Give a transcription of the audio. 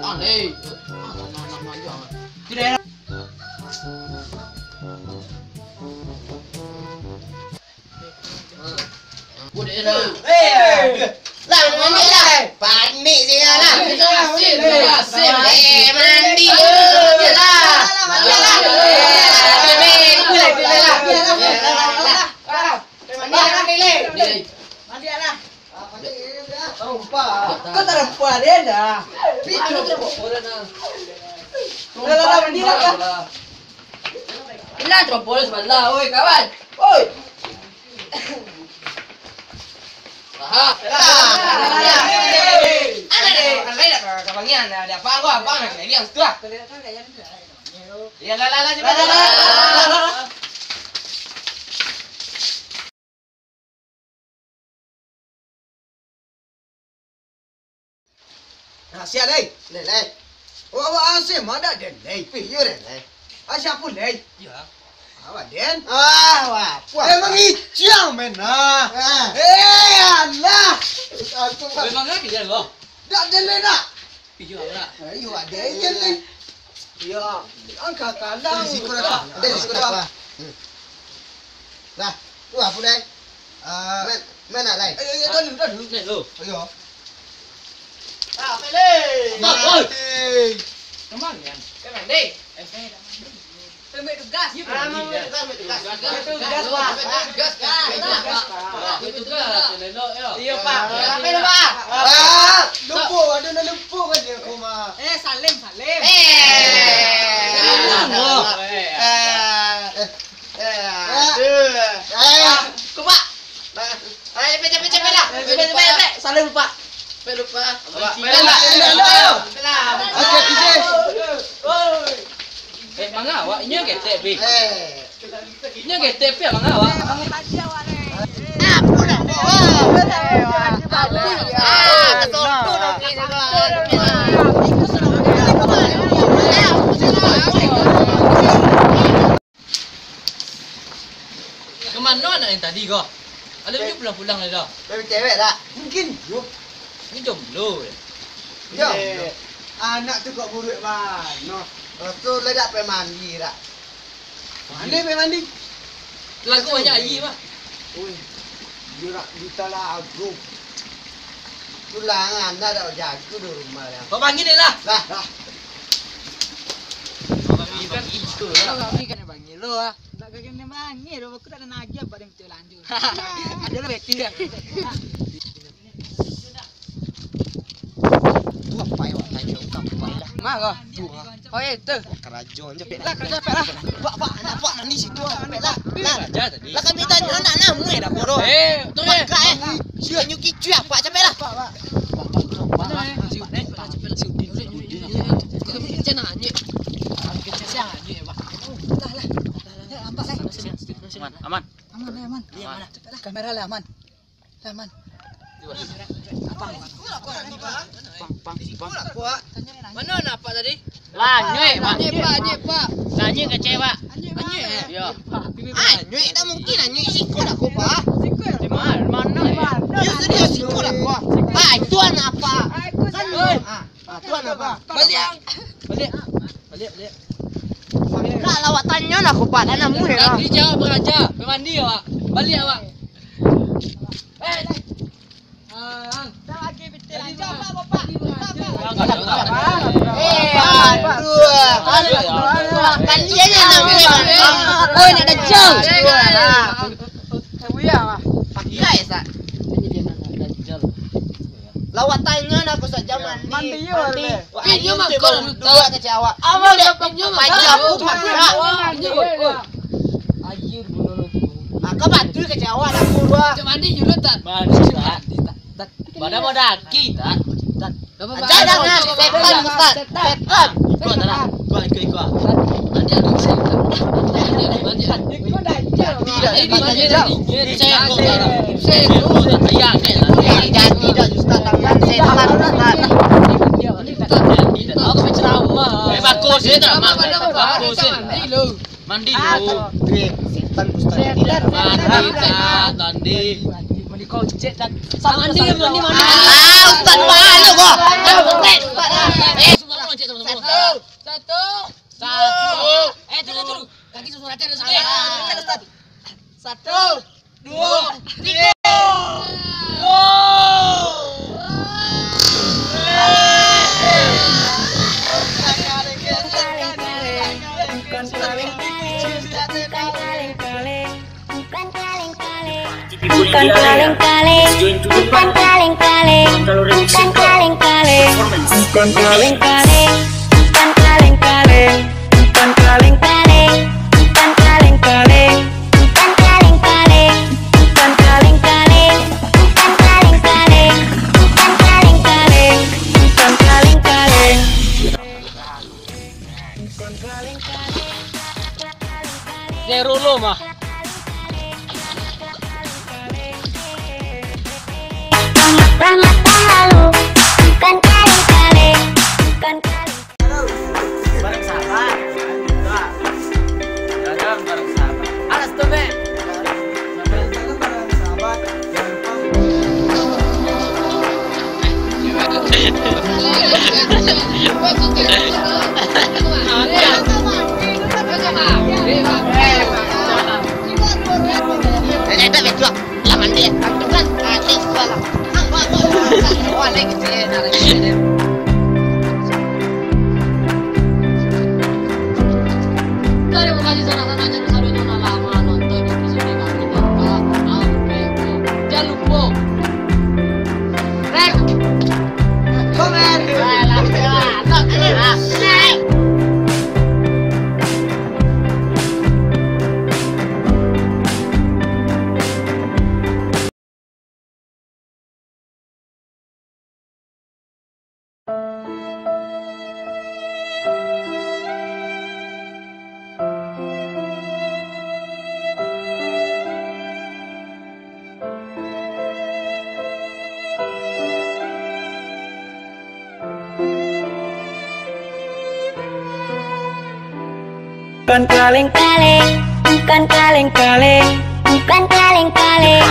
Aneh. Tidak. Udah lah. Lah mandi lah. Panik sih lah. Mandi Kau tak nampak dia dah. Picu terbawa dah. Dah mandi lah kah? Inilah terbawa sebelah, oi kawan. Oi. Aha. Kawannya ada apa gua? Apa nak lihat tu ah? Ya lah. Siap leh. Leh. Awak asyik mana den leh? Piu dah lah. Asyik apa leh? Ya. Awak den? Wah. Emang icang mena. Allah. Aku Memang lagi dia loh. tak den leh nak. Picu apa? Ayo ada je leh. Ya, angkat kalang. Sekolah. Lah, tu apa dah? Mana lah? Ayo, dulu. Nih lo. Ayo. Oi. Kemana ya? Kawan deh. Pemik tugas. Iya Pak. Apa itu Pak? Lumpur ada nak lumpur kan dia kau mah. Salim. Kau Pak. Cepet lah. Salim Pak. Lupa. Mangga awak nya ketek pi. Nya ketek pi mangga awak. Kemana nak yang tadi kau? Ada ni pulang dah dah. Tapi cewek tak? Mungkin yo. Ni jomblo. Yo. Anak tu kok buruk mana? Tu ledak pergi mandi tak? Mandi pergi mandi. Lagu banyak air mah. Oi. Dia nak ditalagu. Tulangan dah dah jago di rumah dah. Kau panggil dia lah. Lah. Kami kan itu lah. Kami kan panggil lo ah. Tak kena panggil lo, aku tak ada nagi apa dia betul lanjut. Ada lo beti dah. Tu apa yang tanya ukap lah. Mak kau. Oh itu. Kerajon je Lah kerja apa lah? Pak nak mandi situ ah. Lah. Raja tadi. Lah kami tanya anak nama dah bodoh. Tu ni. Sia nyuki cuak pak capek lah. Macam nak ni. Macam siang ni pak. Aman. Kamera lah aman. Aman. Mana nak pak tadi? Lah, nyuik Pak. Lah, nyuik kecewa. Anyek. Ya. Nyuik tak mungkin lah nyuik sikut aku pak. Di mana? Ya sudah sikut aku. Itu anak apa? Itu anak apa? Balik. Nak lawak tanya lah aku pak. Anak muda lah. Tadi jawab beraja. Pergi mandi awak. Balik awak. Kalian yang namanya. Oh, nak dajal. Pakai sah. Lawak tanya nak aku saja mandi. Pinjam aku dua kecewa. Awak dah pinjam. Pajak aku marah. Ayur bunuh tu. Kau bantu kecewa aku dua. Cak mandi juga tak? Mandi tak. Pada mau daki tak? Jangan nak setan Ustaz. Setan. Gua tak nak. Gua ikut. Mandi ada setan. Mandi. Saya tak sayang kan. Jadi dah Ustaz tangan setan Ustaz. Aku berceramah. Bagus je tak mak. Bagus je. Mandi lu. Setan Ustaz. Mandi. Mandi kau cek dan Mandi. Ustaz malu kau. bukan kaleng-kaleng, bukan kaleng-kaleng, bukan kaleng-kaleng, bukan kaleng-kaleng, bukan kaleng-kaleng, bukan kaleng-kaleng, bukan kaleng-kaleng, bukan kaleng-kaleng, bukan kaleng-kaleng, bukan kaleng-kaleng, bukan kaleng-kaleng, bukan kaleng-kaleng. Zero lo mah. Selamat lalu, bukan kaleng-kaleng, bukan kaleng. Bareng sahabat. Dagang bareng sahabat. Alas tuh, Be. Bareng sahabat. Terima kasih sana-sana jangan sampai nona lama nonton episode kami sampai jangan lupa rek Komen. Bukan kaleng-kaleng, bukan kaleng-kaleng, bukan kaleng-kaleng.